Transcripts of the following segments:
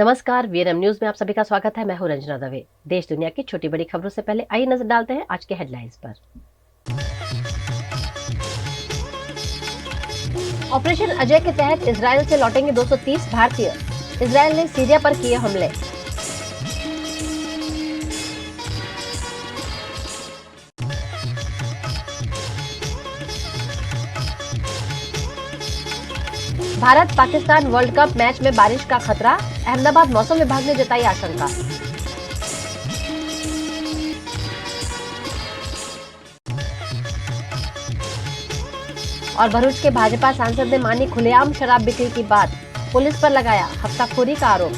नमस्कार, VNM news में आप सभी का स्वागत है। मैं हूं रंजना दवे। देश दुनिया की छोटी बड़ी खबरों से पहले आइए नजर डालते हैं आज के हेडलाइंस पर। ऑपरेशन अजय के तहत इजरायल से लौटेंगे 230 भारतीय। इजरायल ने सीरिया पर किए हमले। Bharat Pakistan world cup match में बारिश का खतरा। अहमदाबाद मौसम विभाग ने जताई आशंका। और भरूच के भाजपा सांसद ने मानी खुलेआम शराब बिक्री की बात। पुलिस पर लगाया हफ्ताखोरी का आरोप।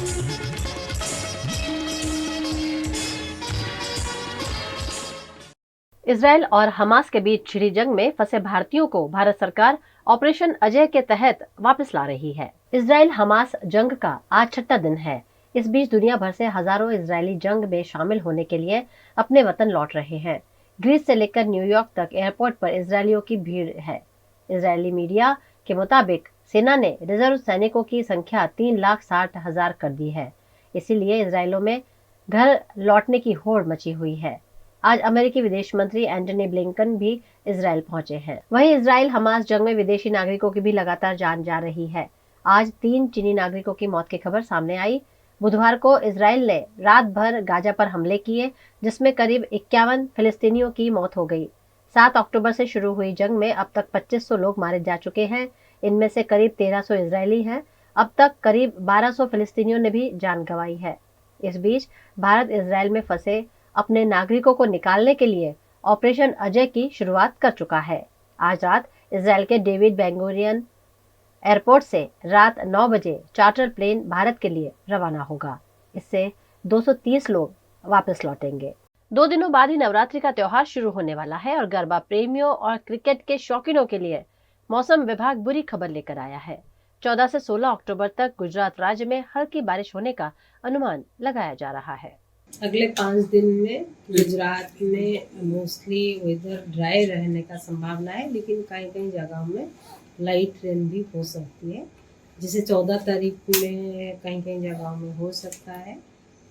इजरायल और हमास के बीच छिड़ी जंग में फंसे भारतीयों को भारत सरकार ऑपरेशन अजय के तहत वापस ला रही है। इजरायल हमास जंग का आज छठा दिन है। इस बीच दुनिया भर से हजारों इजरायली जंग में शामिल होने के लिए अपने वतन लौट रहे हैं। ग्रीस से लेकर न्यूयॉर्क तक एयरपोर्ट पर इजरायलियों की भीड़ है। इजरायली मीडिया के मुताबिक सेना ने रिजर्व सैनिकों की संख्या 3,60,000 कर दी है। इसीलिए इजरायलों में घर लौटने की होड़ मची हुई है। आज अमेरिकी विदेश मंत्री एंटनी ब्लिंकन भी इजरायल पहुंचे हैं। वहीं इजरायल हमास जंग में विदेशी नागरिकों की भी लगातार जान जा रही है। आज 3 चीनी नागरिकों की मौत की खबर सामने आई। बुधवार को इजरायल ने रात भर गाजा पर हमले किए, जिसमें करीब 51 फिलिस्तीनियों की मौत हो गई। 7 अक्टूबर से शुरू हुई जंग में अब तक 2500 लोग मारे जा चुके हैं। इनमें से करीब 1300 इजरायली हैं। अब तक करीब 1200 फिलिस्तीनियों ने भी जान गंवाई है। इस बीच भारत इजरायल में फंसे अपने नागरिकों को निकालने के लिए ऑपरेशन अजय की शुरुआत कर चुका है। आज रात इजरायल के डेविड बेन गुरियन एयरपोर्ट से रात 9 बजे चार्टर प्लेन भारत के लिए रवाना होगा। इससे 230 लोग वापस लौटेंगे। 2 दिनों बाद ही नवरात्रि का त्योहार शुरू होने वाला है और गरबा प्रेमियों और क्रिकेट के शौकीनों के लिए मौसम विभाग बुरी खबर लेकर आया है। 14 से 16 अक्टूबर तक गुजरात राज्य में हल्की बारिश होने का अनुमान लगाया जा रहा है। अगले 5 दिन में गुजरात में मोस्टली वेदर ड्राई रहने का संभावना है, लेकिन कई जगहों में लाइट रेन भी हो सकती है। जैसे 14 तारीख में कई जगहों में हो सकता है,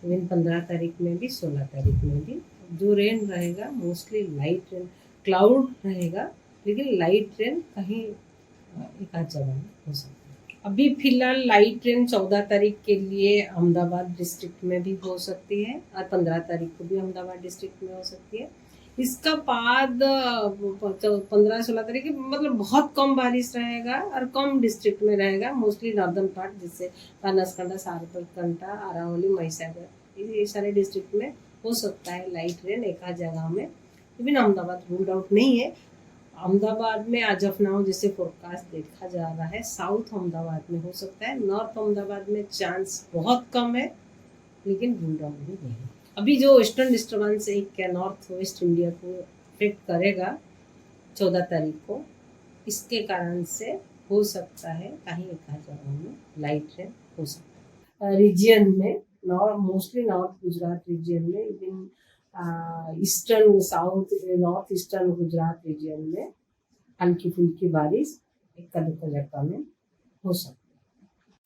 इवन 15 तारीख में भी, 16 तारीख में भी। जो रेन रहेगा मोस्टली लाइट रेन, क्लाउड रहेगा, लेकिन लाइट रेन कहीं एक आध जगह में हो सकता है। अभी फिलहाल लाइट रेन 14 तारीख के लिए अहमदाबाद डिस्ट्रिक्ट में भी हो सकती है और 15 तारीख को भी अहमदाबाद डिस्ट्रिक्ट में हो सकती है। इसका बाद 15-16 तारीख मतलब बहुत कम बारिश रहेगा और कम डिस्ट्रिक्ट में रहेगा, मोस्टली नॉर्दर्न पार्ट, जिससे बनासकांठा, साबरकांठा, अरावली, महिसागर, ये सारे डिस्ट्रिक्ट में हो सकता है लाइट रेन एक आध जगह में। इवन अहमदाबाद रूल्ड आउट नहीं है। अहमदाबाद में आज ऑफ नाउ जैसे फोरकास्ट देखा जा रहा है, साउथ अहमदाबाद में हो सकता है, नॉर्थ अहमदाबाद में चांस बहुत कम है, लेकिन रूल्ड आउट भी नहीं है। अभी जो वेस्टर्न डिस्टर्बेंस एक नॉर्थ वेस्ट इंडिया को अफेक्ट करेगा 14 तारीख को, इसके कारण से हो सकता है कहीं एक जगह में लाइट रेन हो सकता है। रीजियन में मोस्टली नॉर्थ गुजरात रीजियन में, even eastern south north eastern Gujarat region में हल्की फुल्की बारिश एक जगह में हो सकती है।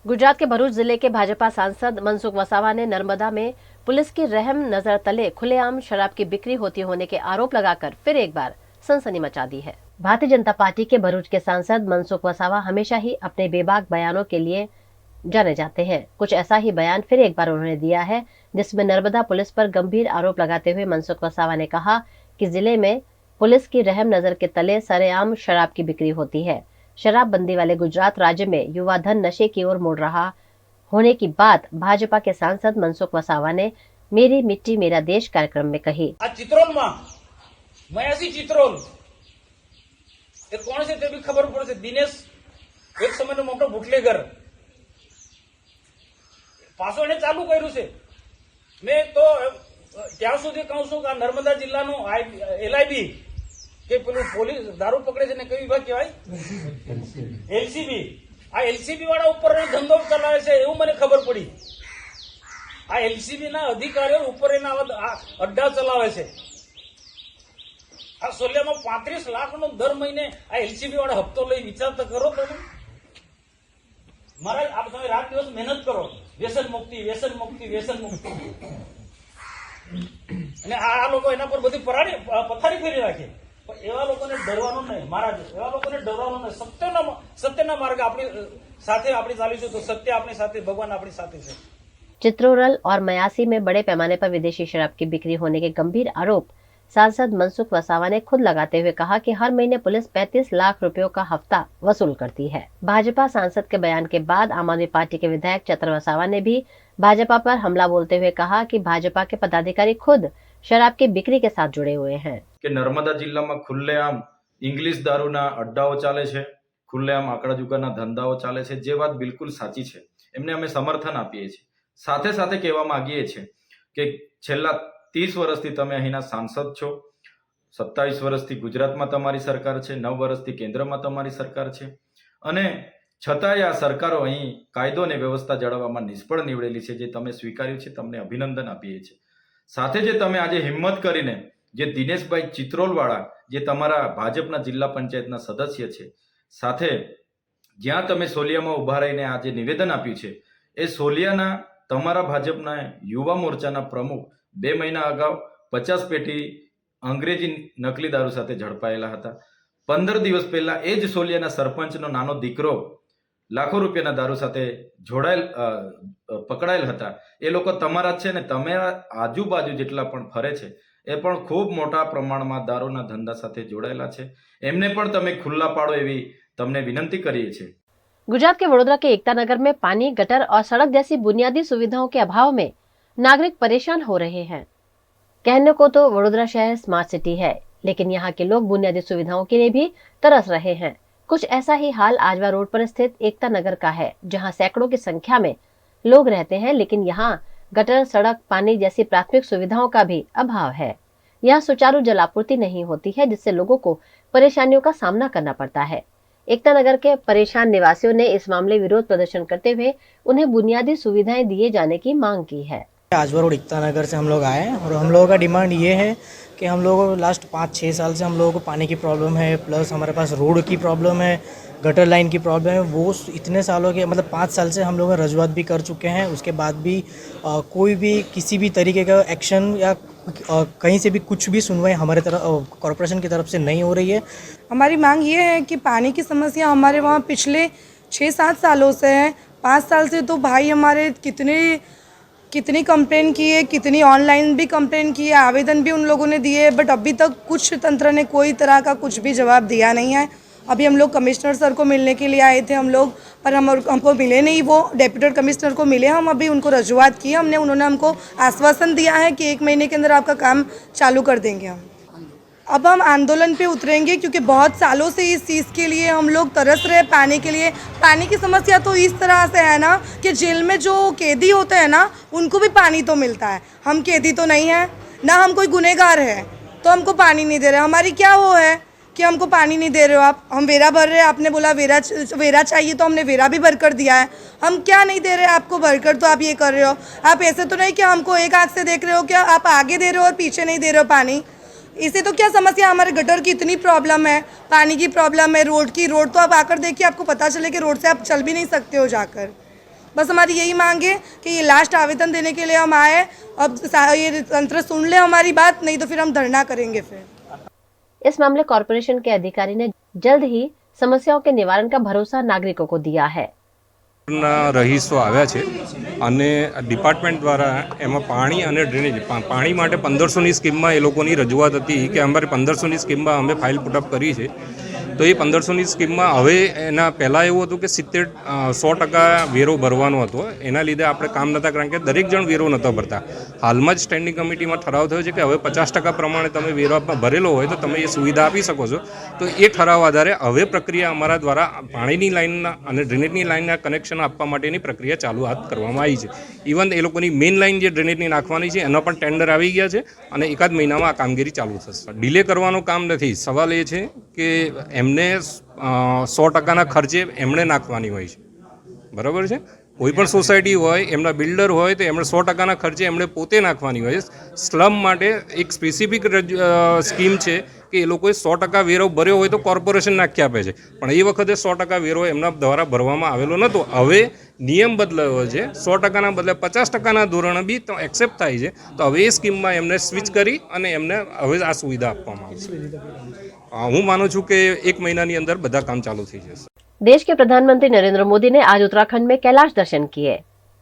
गुजरात के भरूच जिले के भाजपा सांसद मनसुख वसावा ने नर्मदा में पुलिस की रहम नजर तले खुलेआम शराब की बिक्री होती होने के आरोप लगाकर फिर एक बार सनसनी मचा दी है। भारतीय जनता पार्टी के भरूच के सांसद मनसुख वसावा हमेशा ही अपने बेबाक बयानों के लिए जाने जाते हैं। कुछ ऐसा ही बयान फिर एक बार उन्होंने दिया है, जिसमें नर्मदा पुलिस पर गंभीर आरोप लगाते हुए मनसुख वसावा ने कहा कि जिले में पुलिस की रहम नजर के तले सरेआम शराब की बिक्री होती है। शराबबंदी वाले गुजरात राज्य में युवा धन नशे की ओर मुड़ रहा होने की बात भाजपा के सांसद मनसुख वसावा ने मेरी मिट्टी मेरा देश कार्यक्रम में कही। कोण से ते भी खबर पड़े, दिनेश एक समय मोटो बुटलेगर पासो ने चालू कर्યું છે। मैं तो ત્યાં સુધી કહું છું કે નર્મદા જિલ્લાનું LIB કે પેલું પોલીસ દારૂ પકડે છે ને કઈ વિભાગ કહેવાય, LCB, આ LCB વાળા ઉપર ધંધો ચલાવે છે એવું મને ખબર પડી। આ LCB ના અધિકારીઓ ઉપર એના અડ્ડા ચલાવે છે। આ સોલિયામાં 35 લાખનો દર મહિને આ LCB વાળા હપ્તો લઈ વિચાર તો કરો તમે। महाराज आप તમે રાત દિવસ મહેનત કરો, વ્યસન મુક્તિ વ્યસન મુક્તિ વ્યસન મુક્તિ, અને આ લોકો એના પર બધી પથારી ફેરી રાખે. પણ એવા લોકોને ડરવાનું નહીં મહારાજ, એવા લોકોને ડરવાનું નહીં. સત્યના માર્ગે આપણી સાથે આપણે ચાલીશું તો સત્ય આપણી સાથે, ભગવાન આપણી સાથે છે. चित्रोरल और मयासी में बड़े पैमाने पर विदेशी शराब की बिक्री होने के गंभीर आरोप सांसद मनसुख वसावा ने खुद लगाते हुए कहा कि हर महीने पुलिस 35 लाख रुपयों का हफ्ता वसूल करती है। भाजपा सांसद के बयान के बाद आम आदमी पार्टी के विधायक चतर वसावा ने भी भाजपा पर हमला बोलते हुए कहा कि भाजपा के पदाधिकारी खुद शराब की बिक्री के साथ जुड़े हुए हैं। कि नर्मदा जिल्ला में खुलेआम इंग्लिश दारूना अड्डाओ चाले छे, खुलेआम आंकड़ा जुगाना धंधाओ चाले छे, जे बात बिल्कुल साची छे, एमने अमे समर्थन आपीए छीए। साथे साथे कहेवा मागीए छे के छेल्ला 30 वर्षथी तमे અહીંના सांसद छो, 27 वर्षथी गुजरातमां तमारी सरकार छे, 9 वर्षथी केन्द्रमां तमारी सरकार छे, अने छतांय आ सरकारो અહીં કાયદો અને વ્યવસ્થા જાળવવામાં નિષ્ફળ નીવડેલી છે, જે તમે સ્વીકાર્યું છે, તમને અભિનંદન આપીએ છીએ। સાથે જે તમે આજે હિંમત કરીને જે દિનેશભાઈ ચિત્રોલવાળા જે તમારા ભાજપના જિલ્લા પંચાયતના સદસ્ય છે, સાથે જ્યાં તમે સોલિયામાં ઊભા રહીને આજે નિવેદન આપ્યું છે, એ સોલિયાના તમારા ભાજપના યુવા મોરચાના પ્રમુખ 2 મહિના અગાઉ 50 પેટી અંગ્રેજી નકલી દારૂ સાથે ઝડપાયેલા હતા। 15 દિવસ પહેલા એ જ સોલિયાના સરપંચનો નાનો દીકરો લાખો રૂપિયાના દારૂ સાથે પકડાયેલ હતા। એ લોકો તમારા જ છે ને તમારા આજુબાજુ જેટલા પણ ફરે છે એ પણ ખૂબ મોટા પ્રમાણમાં દારૂના ધંધા સાથે જોડાયેલા છે। એમને પણ તમે ખુલ્લા પાડો એવી તમને વિનંતી કરીએ છીએ। गुजरात के वडोदरा के एकता नगर में पानी, गटर और सड़क जैसी बुनियादी सुविधाओं के अभाव में नागरिक परेशान हो रहे हैं। कहने को तो वडोदरा शहर स्मार्ट सिटी है, लेकिन यहाँ के लोग बुनियादी सुविधाओं के लिए भी तरस रहे हैं। कुछ ऐसा ही हाल आजवा रोड पर स्थित एकता नगर का है, जहाँ सैकड़ों की संख्या में लोग रहते हैं, लेकिन यहाँ गटर, सड़क, पानी जैसी प्राथमिक सुविधाओं का भी अभाव है। यहाँ सुचारू जलापूर्ति नहीं होती है, जिससे लोगों को परेशानियों का सामना करना पड़ता है। एकता नगर के परेशान निवासियों ने इस मामले विरोध प्रदर्शन करते हुए उन्हें बुनियादी सुविधाएं दिए जाने की मांग की है। आजवा रोड एकता नगर से हम लोग आए हैं और हम लोगों का डिमांड ये है कि हम लोगों को लास्ट 5-6 साल से हम लोगों को पानी की प्रॉब्लम है, प्लस हमारे पास रोड की प्रॉब्लम है, गटर लाइन की प्रॉब्लम है। वो इतने सालों के मतलब 5 साल से हम लोग रजूआत भी कर चुके हैं, उसके बाद भी कोई भी किसी भी तरीके का एक्शन या कहीं से भी कुछ भी सुनवाई हमारे तरफ कॉरपोरेशन की तरफ से नहीं हो रही है। हमारी मांग ये है कि पानी की समस्या हमारे वहाँ पिछले 6-7 सालों से है। 5 साल से तो भाई हमारे कितनी कंप्लेन की है, कितनी ऑनलाइन भी कंप्लेन की है, आवेदन भी उन लोगों ने दिए, बट अभी तक कुछ तंत्र ने कोई तरह का कुछ भी जवाब दिया नहीं है। अभी हम लोग कमिश्नर सर को मिलने के लिए आए थे हम लोग, पर हमको मिले नहीं, वो डेप्यूटी कमिश्नर को मिले। हम अभी उनको रजूआत की हमने, उन्होंने हमको आश्वासन दिया है कि 1 महीने के अंदर आपका काम चालू कर देंगे हम। अब हम आंदोलन पे उतरेंगे क्योंकि बहुत सालों से इस चीज़ के लिए हम लोग तरस रहे पानी के लिए। पानी की समस्या तो इस तरह से है ना कि जेल में जो कैदी होते हैं ना उनको भी पानी तो मिलता है, हम कैदी तो नहीं है ना, हम कोई गुनहगार है तो हमको पानी नहीं दे रहे। हमारी क्या वो है कि हमको पानी नहीं दे रहे हो आप, हम वेरा भर रहे हैं, आपने बोला वेरा चाहिए तो हमने वेरा भी भर कर दिया है, हम क्या नहीं दे रहे आपको भरकर, तो आप ये कर रहे हो। आप ऐसे तो नहीं कि हमको एक आँख से देख रहे हो, क्या आप आगे दे रहे हो और पीछे नहीं दे रहे हो पानी। इसे तो क्या समस्या, हमारे गटर की इतनी प्रॉब्लम है, पानी की प्रॉब्लम है, रोड तो आप आकर देखिए, आपको पता चले कि रोड से आप चल भी नहीं सकते हो जाकर। बस हमारी यही मांग है कि ये लास्ट आवेदन देने के लिए हम आए, अब ये तंत्र सुन ले हमारी बात, नहीं तो फिर हम धरना करेंगे। फिर इस मामले कॉरपोरेशन के अधिकारी ने जल्द ही समस्याओं के निवारण का भरोसा नागरिकों को दिया है। रहीशो आव्या छे अने डिपार्टमेंट द्वारा एमां पाणी अने ड्रेनेज पाणी माटे 1500 स्कीम में ए लोकोनी रजूआत हती कि अमारे 1500 स्कीम में अमे फाइल पुटअप करी छे। तो ये 1500 स्कीम में हवे एना पहला एवुं हतुं कि 100% वेरो भरवानो हतो, एना लीधे आपणे काम नता कारण के दरेक जण वेरो नतो भरता। हालमां ज स्टेन्डिंग कमिटी में ठराव थयो छे कि हवे 50% प्रमाणे तमे वेरो भरेलो होय तो तमे ए सुविधा आपी शको छो। तो ए ठराव आधारे हवे प्रक्रिया अमारा द्वारा पाणीनी लाइनना अने ड्रेनेजनी लाइनना कनेक्शन आपवा माटेनी प्रक्रिया चालू हाथ करवामां आवी छे। इवन ए लोकोनी मेन लाइन जे ड्रेनेजनी नाखवानी छे एनो पण टेन्डर आवी गया छे अने एकाद महीनामां आ कामगीरी चालू थशे। डिले करवानुं काम नथी, सवाल ए छे कि एमने 100% खर्चे एमणे नाखवानी होय छे, बराबर छे। कोईपण सोसायटी होय, एमना बिल्डर होय तो एमणे 100% खर्चे एमणे पोते नाखवानी होय। स्लम माटे एक स्पेसिफिक स्कीम छे કે એ લોકોએ 100% વેરો ભર્યો હોય તો કોર્પોરેશન નાખી આપે છે, પણ એ વખતે 100% વેરો એમના દ્વારા ભરવામાં આવેલો નહોતો. હવે નિયમ બદલાયો છે, 100%ના બદલે 50%ના ધોરણે બી તો એક્સેપ્ટ થાય છે. તો હવે એ સ્કીમમાં એમને સ્વિચ કરી અને એમને હવે આ સુવિધા આપવામાં આવશે. હું માનું છું કે 1 મહિનાની અંદર બધા કામ ચાલુ થઈ જશે. देश के प्रधानमंत्री नरेंद्र मोदी ने आज उत्तराखंड में कैलाश दर्शन किए।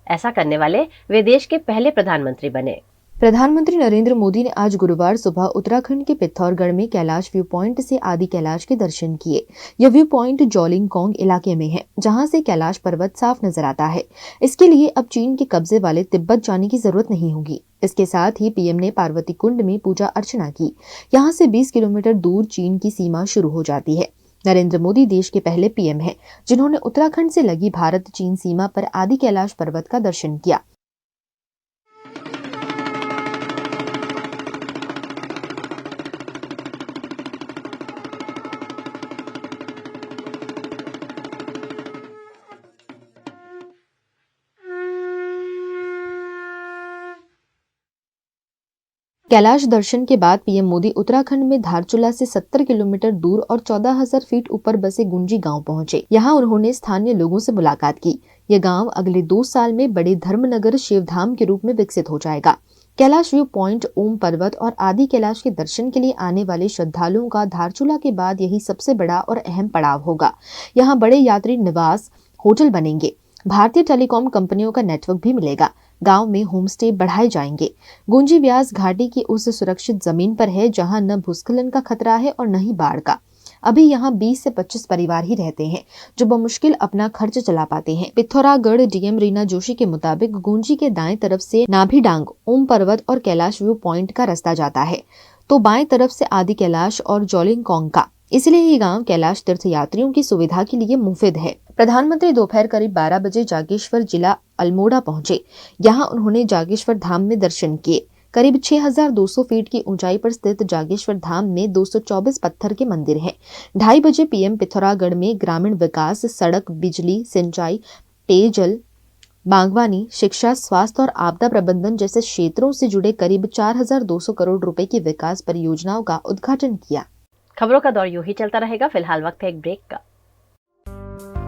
ऐसा करने वाले वे देश के पहले प्रधानमंत्री बने। प्रधानमंत्री नरेंद्र मोदी ने आज गुरुवार सुबह उत्तराखंड के पिथौरागढ़ में कैलाश व्यू पॉइंट से आदि कैलाश के दर्शन किए। यह व्यू पॉइंट जोलिंगकोंग इलाके में है, जहां से कैलाश पर्वत साफ नजर आता है। इसके लिए अब चीन के कब्जे वाले तिब्बत जाने की जरूरत नहीं होगी। इसके साथ ही पीएम ने पार्वती कुंड में पूजा अर्चना की। यहाँ से 20 किलोमीटर दूर चीन की सीमा शुरू हो जाती है। नरेंद्र मोदी देश के पहले पीएम हैं, जिन्होंने उत्तराखंड से लगी भारत चीन सीमा पर आदि कैलाश पर्वत का दर्शन किया। कैलाश दर्शन के बाद पीएम मोदी उत्तराखंड में धारचूला से 70 किलोमीटर दूर और 14,000 फीट ऊपर बसे गुंजी गांव पहुंचे। यहां उन्होंने स्थानीय लोगों से मुलाकात की। यह गांव अगले 2 साल में बड़े धर्मनगर शिवधाम के रूप में विकसित हो जाएगा। कैलाश व्यू पॉइंट, ओम पर्वत और आदि कैलाश के दर्शन के लिए आने वाले श्रद्धालुओं का धारचूला के बाद यही सबसे बड़ा और अहम पड़ाव होगा। यहाँ बड़े यात्री निवास, होटल बनेंगे। भारतीय टेलीकॉम कंपनियों का नेटवर्क भी मिलेगा। गांव में होम स्टे बढ़ाए जाएंगे। गुंजी व्यास घाटी की उस सुरक्षित जमीन पर है जहां न भूस्खलन का खतरा है और न ही बाढ़ का। अभी यहाँ 20 से 25 परिवार ही रहते हैं, जो बमुश्किल अपना खर्च चला पाते हैं। पिथौरागढ़ डीएम रीना जोशी के मुताबिक गुंजी के दाएं तरफ से नाभिडांग, ओम पर्वत और कैलाश व्यू पॉइंट का रास्ता जाता है, तो बाएं तरफ से आदि कैलाश और जोलिंगकोंग का। इसलिए ये गांव कैलाश तीर्थ यात्रियों की सुविधा के लिए मुफीद है। प्रधानमंत्री दोपहर करीब 12 बजे जागेश्वर जिला अल्मोड़ा पहुंचे। यहाँ उन्होंने जागेश्वर धाम में दर्शन किए। करीब 6,200 फीट की ऊंचाई पर स्थित जागेश्वर धाम में 224 पत्थर के मंदिर हैं। 2:30 बजे पीएम पिथौरागढ़ में ग्रामीण विकास, सड़क, बिजली, सिंचाई, पेयजल, बागवानी, शिक्षा, स्वास्थ्य और आपदा प्रबंधन जैसे क्षेत्रों से जुड़े करीब 4,200 करोड़ रुपए की विकास परियोजनाओं का उद्घाटन किया। खबरों का दौर यूं ही चलता रहेगा। फिलहाल वक्त है एक ब्रेक का।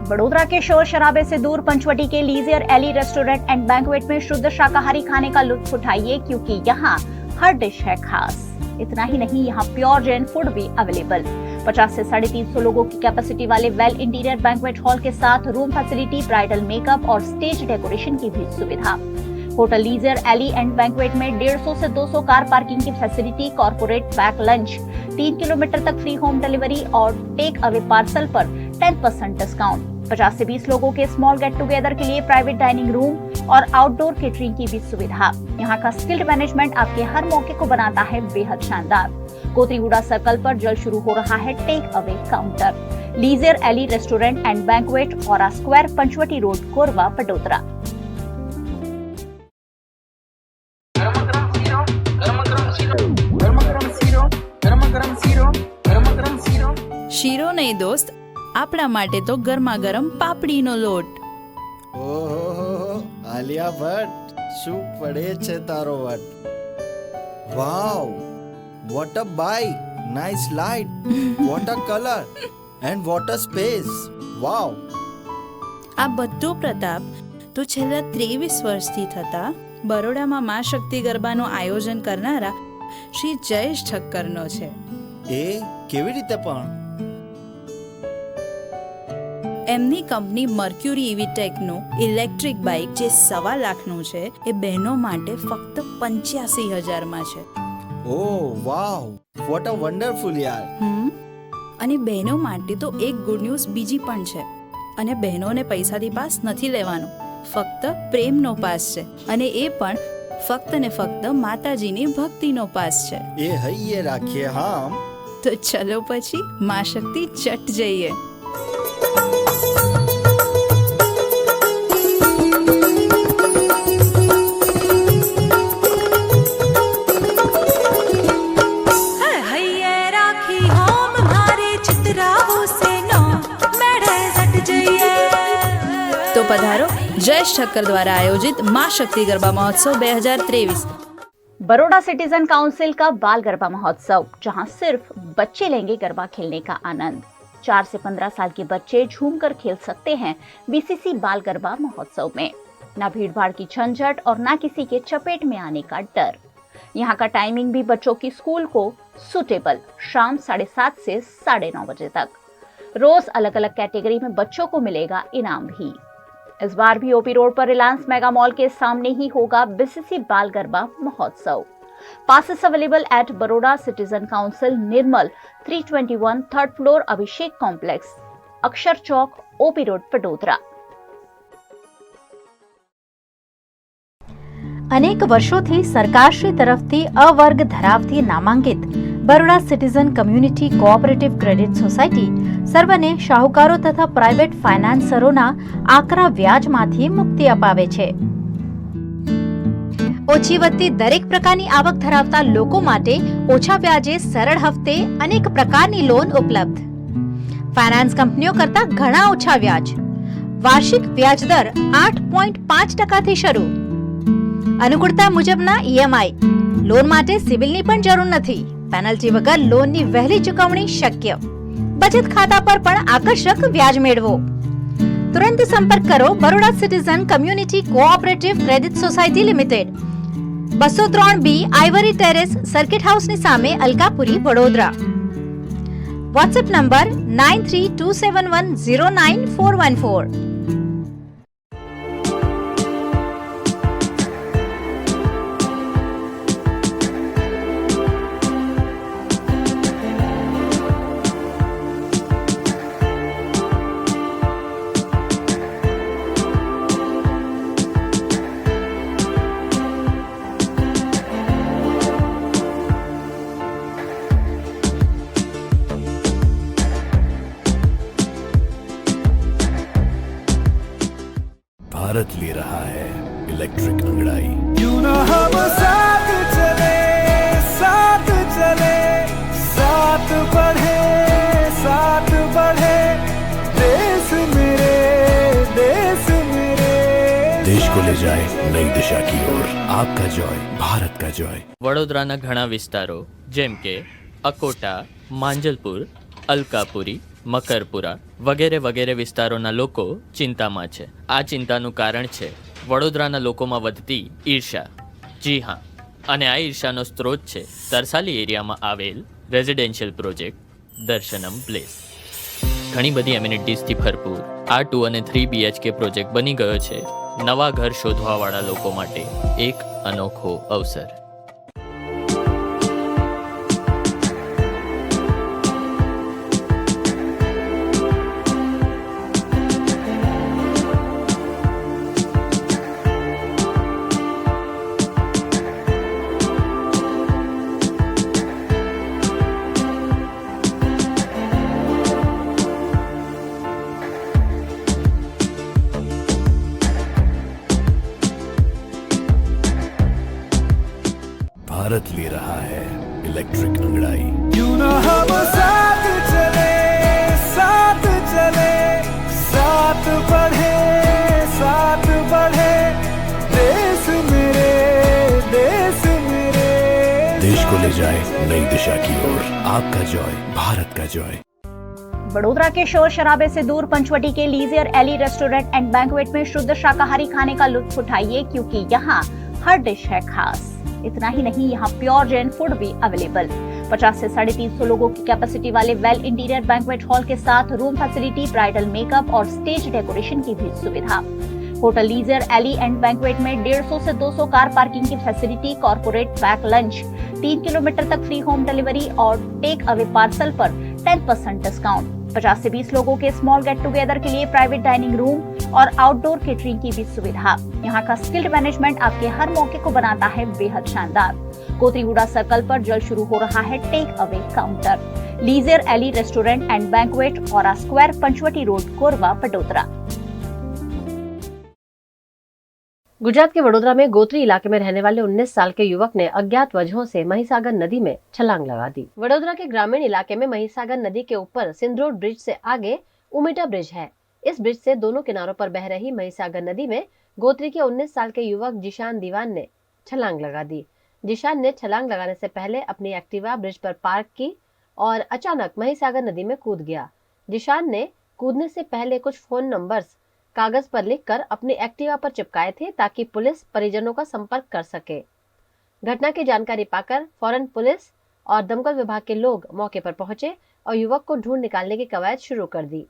बड़ोदरा के शोर शराबे से दूर पंचवटी के लीजियर एली रेस्टोरेंट एंड बैंक्वेट में शुद्ध शाकाहारी खाने का लुत्फ उठाइए, क्योंकि यहाँ हर डिश है खास। इतना ही नहीं, यहाँ प्योर जैन फूड भी अवेलेबल। 50 से 350 लोगों की कैपेसिटी वाले वेल इंटीरियर बैंक्वेट हॉल के साथ रूम फैसिलिटी, ब्राइडल मेकअप और स्टेज डेकोरेशन की भी सुविधा। होटल लीजियर एली एंड बैंक्वेट में 150 से 200 कार पार्किंग की facility, corporate pack lunch, 3 kilometre तक फ्री होम डिलीवरी और टेक अवे पार्सल पर 10% डिस्काउंट। 50 से 20 लोगों के स्मॉल गेट टुगेदर के लिए प्राइवेट डाइनिंग रूम और आउटडोर केटरिंग की भी सुविधा। यहाँ का स्किल्ड मैनेजमेंट आपके हर मौके को बनाता है बेहद शानदार। कोतरीगुड़ा सर्कल पर जल्द शुरू हो रहा है टेक अवे काउंटर। लीजियर एली restaurant and banquet, Aura square, Panchvati road, Korba, Vadodara. શીરો નહીં દોસ્ત, આપણા માટે તો ગરમા ગરમ પાપડીનો લોટ. ઓહો, આલિયા ભટ્ટ, શું પડે છે તારો વટ. Wow, what a bike, nice light, what a colour and what a space. Wow. આ બધો પ્રતાપ તો છેલ્લા 23 વર્ષથી થતા બરોડામાં મા શક્તિ ગરબાનું આયોજન કરનારા શ્રી જયેશ ઠક્કરનો છે. એ કેવી રીતે પણ? એમની કંપની મર્ક્યુરી ઇવીટેકનું ઇલેક્ટ્રિક બાઇક જે 1.25 લાખનું છે, એ બહેનો માટે ફક્ત 85,000માં છે. ઓ વાવ, વોટ અ વન્ડરફુલ યાર. અને બહેનો માટે તો એક ગુડ ન્યૂઝ બીજી પણ છે. અને બહેનોને પૈસાથી પાસ નથી લેવાનો, ફક્ત પ્રેમનો પાસ છે. અને એ પણ ફક્ત ને ફક્ત માતાજીની ભક્તિનો પાસ છે. એ હૈયે રાખીએ. હા, તો ચલો પછી મા શક્તિ ચટ જઈએ. તો પધારો જયેશ ઠક્કર દ્વારા આયોજિત મા શક્તિ ગરબા મહોત્સવ 2023. बड़ौदा सिटीजन काउंसिल का बाल गरबा महोत्सव, जहां सिर्फ बच्चे लेंगे गरबा खेलने का आनंद। 4 से 15 साल के बच्चे झूमकर खेल सकते हैं बीसीसी बाल गरबा महोत्सव में। ना भीड़ भाड़ की झंझट और ना किसी के चपेट में आने का डर। यहाँ का टाइमिंग भी बच्चों की स्कूल को सूटेबल, शाम 7:30 से 9:30 बजे तक। रोज अलग अलग कैटेगरी में बच्चों को मिलेगा इनाम भी। इस बार भी ओपी रोड पर रिलायंस मेगा मॉल के सामने ही होगा बीसीसी बाल गरबा महोत्सव। Passes available at Baroda Citizen Council, Nirmal, 321, 3rd floor, Abhishek Complex, Akshar Chowk, OP Road, Vadodara. અનેક વર્ષોથી સરકારશ્રી તરફથી અવર્ગ ધરાવતી નામાંકિત Baroda citizen community cooperative credit society સર્વને શાહુકારો તથા પ્રાઇવેટ ફાઇનાન્સરોના આકરા વ્યાજમાંથી મુક્તિ અપાવે છે। ઓછી વત્તી દરેક પ્રકારની આવક ધરાવતા લોકો માટે ઓછા વ્યાજે સરળ હપ્તે અનેક પ્રકારની લોન ઉપલબ્ધ। ફાઇનાન્સ કંપનીઓ કરતા ઘણા ઓછા વ્યાજ। વાર્ષિક વ્યાજ દર 8.5% થી શરૂ। अनुकूलता मुजबना ईएमआई। लोन माटे सिबिलनी पण जरूर नथी। पेनल्टी वगर लोननी वहेली चुकवणी शक्य। बचत खाता पर पण आकर्षक व्याज मेळवो। तुरंत संपर्क करो Baroda citizen community cooperative credit society limited, 203B Ivory terrace, circuit house ની સામે, અલકાપુરી, વડોદરા। WhatsApp number 9327109414। भारत ले रहा है इलेक्ट्रिक अंगड़ाई। क्यों ना हम साथ चले, साथ चले, साथ बढ़े, साथ बढ़े, देश मेरे, देश मेरे। देश को ले जाए नई दिशा की ओर। आपका जॉय, भारत का जॉय। વડોદરાના ઘણા વિસ્તારો જેમ કે અકોટા, માંજલપુર, અલકાપુરી, મકરપુરા વગેરે વગેરે વિસ્તારોના લોકો ચિંતામાં છે। આ ચિંતાનું કારણ છે વડોદરાના લોકોમાં વધતી ઈર્ષા। જી હા, અને આ ઈર્ષાનો સ્ત્રોત છે તરસાલી એરિયામાં આવેલ રેઝિડેન્શિયલ પ્રોજેક્ટ દર્શનમ પ્લેસ। ઘણી બધી એમિનિટીઝથી ભરપૂર આ 2 અને 3 BHK પ્રોજેક્ટ બની ગયો છે નવા ઘર શોધવાવાળા લોકો માટે એક અનોખો અવસર। भारत ले रहा है इलेक्ट्रिक अंगड़ाई। क्यों ना हम साथ चले, साथ चले, साथ बढ़े, साथ बढ़े, देश मेरे, देश मेरे। देश को ले जाए नई दिशा की ओर। आपका जॉय, भारत का जॉय। बड़ोदरा के शोर शराबे से दूर पंचवटी के लीजियर एली रेस्टोरेंट एंड बैंक्वेट में शुद्ध शाकाहारी खाने का लुत्फ उठाइए, क्योंकि यहाँ हर डिश है खास। इतना ही नहीं, यहाँ प्योर जैन फूड भी अवेलेबल। 50 से 350 लोगों की कैपेसिटी वाले वेल इंटीरियर बैंक्वेट हॉल के साथ रूम फैसिलिटी, ब्राइडल मेकअप और स्टेज डेकोरेशन की भी सुविधा। होटल लीजियर एली एंड बैंक्वेट में 150 से 200 कार पार्किंग की facility, corporate pack lunch, 3 kilometre तक फ्री होम डिलीवरी और टेक अवे पार्सल पर 10% डिस्काउंट। 50 से 20 लोगों के स्मॉल गेट टुगेदर के लिए प्राइवेट डाइनिंग रूम और आउटडोर केटरिंग की भी सुविधा। यहाँ का स्किल्ड मैनेजमेंट आपके हर मौके को बनाता है बेहद शानदार। कोतरीगुड़ा सर्कल पर जल्द शुरू हो रहा है टेक अवे काउंटर। लीजियर एली restaurant and banquet, Aura square, Panchvati road, Korba, Vadodara. Gujarat के वडोदरा में गोत्री इलाके में रहने वाले 19 साल के युवक ने अज्ञात वजहों से महिसागर नदी में छलांग लगा दी। वडोदरा के ग्रामीण इलाके में महिसागर नदी के ऊपर सिंधरोड ब्रिज से आगे उमिटा ब्रिज है। इस ब्रिज से दोनों किनारों पर बह रही महिसागर नदी में गोत्री के 19 साल के युवक जिशान दीवान ने छलांग लगा दी। जिशान ने छलांग लगाने से पहले अपनी एक्टिवा ब्रिज पर पार्क की और अचानक महिसागर नदी में कूद गया। जिशान ने कूदने से पहले कुछ फोन नंबर्स कागज पर लिखकर अपनी एक्टिवा पर चिपकाए थे ताकि पुलिस परिजनों का संपर्क कर सके। घटना की जानकारी पाकर फौरन पुलिस और दमकल विभाग के लोग मौके पर पहुंचे और युवक को ढूंढ निकालने की कवायद शुरू कर दी।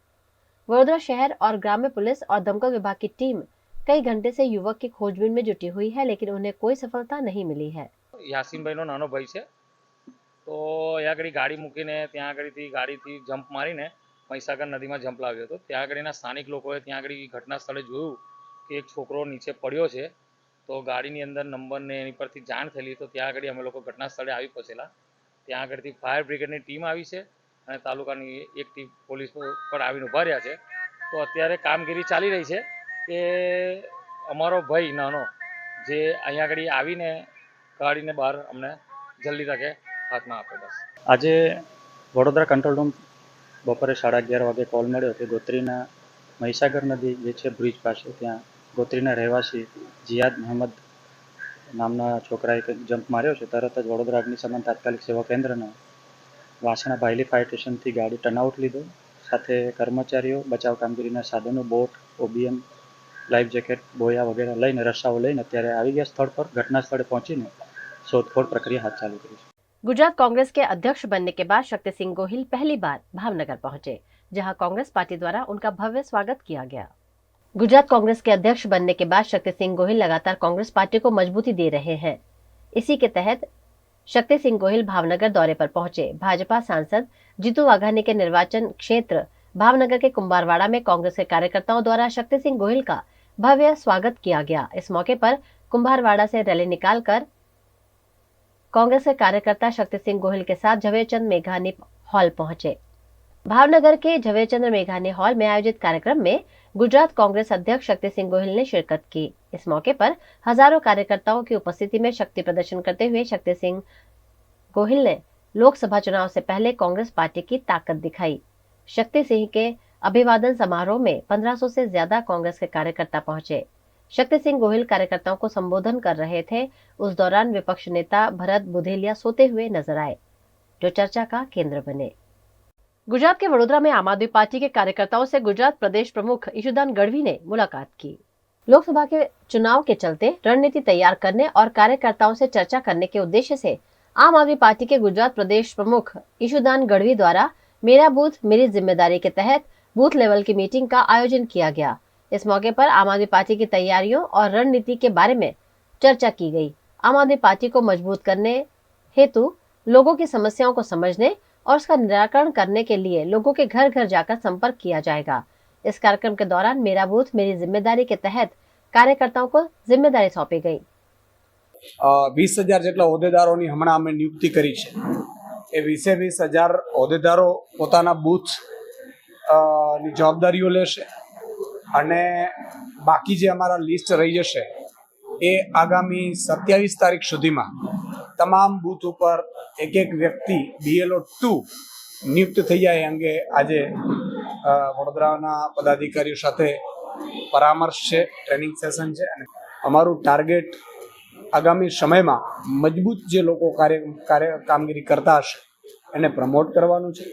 वडोदरा शहर और ग्राम्य पुलिस और दमकल विभाग की टीम कई घंटे से युवक की खोजबीन में जुटी हुई है, लेकिन उन्हें कोई सफलता नहीं मिली है। યાસીનભાઈનો નાનો ભાઈ છે, તો એ આગળ ગાડી મૂકીને ત્યાં આગળથી ગાડીથી જમ્પ મારીને મહીસાગર નદીમાં જમ્પ લાવ્યો હતો. ત્યાં આગળના સ્થાનિક લોકોએ ત્યાં આગળ ઘટના સ્થળે જોયું કે એક છોકરો નીચે પડ્યો છે, તો ગાડીની અંદર નંબરને એની પરથી જાણ થયેલી, તો ત્યાં આગળ અમે લોકો ઘટના સ્થળે આવી પહોંચેલા. ત્યાં આગળથી ફાયર બ્રિગેડની ટીમ આવી છે અને તાલુકાની એક ટીમ પોલીસ પર આવીને ઊભા રહ્યા છે. તો અત્યારે કામગીરી ચાલી રહી છે કે અમારો ભાઈ નાનો જે અહીંયા આગળ આવીને ગાડીને બહાર અમને જલ્દી તકે હાથમાં આપે. બસ આજે વડોદરા કંટ્રોલ રૂમ બપોરે 11:30 વાગે કોલ મળ્યો કે ગોત્રીના મહીસાગર નદી જે છે બ્રિજ પાસે ત્યાં ગોત્રીના રહેવાસી જીયાદ મહમદ નામના છોકરાએ જમ્પ માર્યો છે. તરત જ વડોદરા અગ્નિશમન તાત્કાલિક સેવા કેન્દ્રના વાસણા ભાયલી ફાયર સ્ટેશનથી ગાડી ટર્નઆઉટ લીધો, સાથે કર્મચારીઓ બચાવ કામગીરીના સાધનો, બોટ, ઓબીએમ, લાઈફ જેકેટ, બોયા વગેરે લઈને રસાઓ લઈને અત્યારે આવી ગયા સ્થળ પર. ઘટના સ્થળે પહોંચીને शोधखोल प्रक्रिया हाथ चालू करी। गुजरात कांग्रेस के अध्यक्ष बनने के बाद शक्ति सिंह गोहिल पहली बार भावनगर पहुंचे, जहां कांग्रेस पार्टी द्वारा उनका भव्य स्वागत किया गया। गुजरात कांग्रेस के अध्यक्ष बनने के बाद शक्ति सिंह गोहिल लगातार कांग्रेस पार्टी को मजबूती दे रहे हैं। इसी के तहत शक्ति सिंह गोहिल भावनगर दौरे पर पहुंचे। भाजपा सांसद जीतू वाघानी के निर्वाचन क्षेत्र भावनगर के कुंभारवाड़ा में कांग्रेस के कार्यकर्ताओं द्वारा शक्ति सिंह गोहिल का भव्य स्वागत किया गया। इस मौके पर कुंभारवाड़ा से रैली निकालकर कांग्रेस के कार्यकर्ता शक्ति सिंह गोहिल के साथ झवेरचंद मेघानी हॉल पहुंचे। भावनगर के झवेरचंद मेघानी हॉल में आयोजित कार्यक्रम में गुजरात कांग्रेस अध्यक्ष शक्ति सिंह गोहिल ने शिरकत की। इस मौके पर हजारों कार्यकर्ताओं की उपस्थिति में शक्ति प्रदर्शन करते हुए शक्ति सिंह गोहिल ने लोकसभा चुनाव से पहले कांग्रेस पार्टी की ताकत दिखाई। शक्ति सिंह के अभिवादन समारोह में 1500 से ज्यादा कांग्रेस के कार्यकर्ता पहुंचे। शक्ति सिंह गोहिल कार्यकर्ताओं को संबोधन कर रहे थे। उस दौरान विपक्ष नेता भरत बुधेलिया सोते हुए नजर आए, जो चर्चा का केंद्र बने। गुजरात के वडोदरा में आम आदमी पार्टी के कार्यकर्ताओं से गुजरात प्रदेश प्रमुख ईशुदान गढ़वी ने मुलाकात की। लोकसभा के चुनाव के चलते रणनीति तैयार करने और कार्यकर्ताओं से चर्चा करने के उद्देश्य से आम आदमी पार्टी के गुजरात प्रदेश प्रमुख ईशुदान गढ़वी द्वारा मेरा बूथ मेरी जिम्मेदारी के तहत बूथ लेवल की मीटिंग का आयोजन किया गया। इस मौके पर आम आदमी पार्टी की तैयारियों और रणनीति के बारे में चर्चा की गई। आम आदमी पार्टी को मजबूत करने हेतु लोगों की समस्याओं को समझने और उसका निराकरण करने के लिए लोगों के घर घर जाकर संपर्क किया जाएगा। इस कार्यक्रम के दौरान मेरा बूथ मेरी जिम्मेदारी के तहत कार्यकर्ताओं को जिम्मेदारी सौंपी गई। 20,000 જેટલા હોદ્દેદારોની હમણાં અમે નિયુક્તિ કરી છે। એ 20,000 હોદ્દેદારો પોતાના બૂથ ની જવાબદારીઓ લેશે અને બાકી જે અમારા લિસ્ટ રહી જશે એ આગામી 27 તારીખ સુધીમાં તમામ બૂથ ઉપર એક એક વ્યક્તિ BLO 2 નિયુક્ત થઈ જાય અંગે આજે વડોદરાના પદાધિકારીઓ સાથે પરામર્શ છે, ટ્રેનિંગ સેશન છે અને અમારું ટાર્ગેટ આગામી સમયમાં મજબૂત જે લોકો કામગીરી કરતા હશે એને પ્રમોટ કરવાનું છે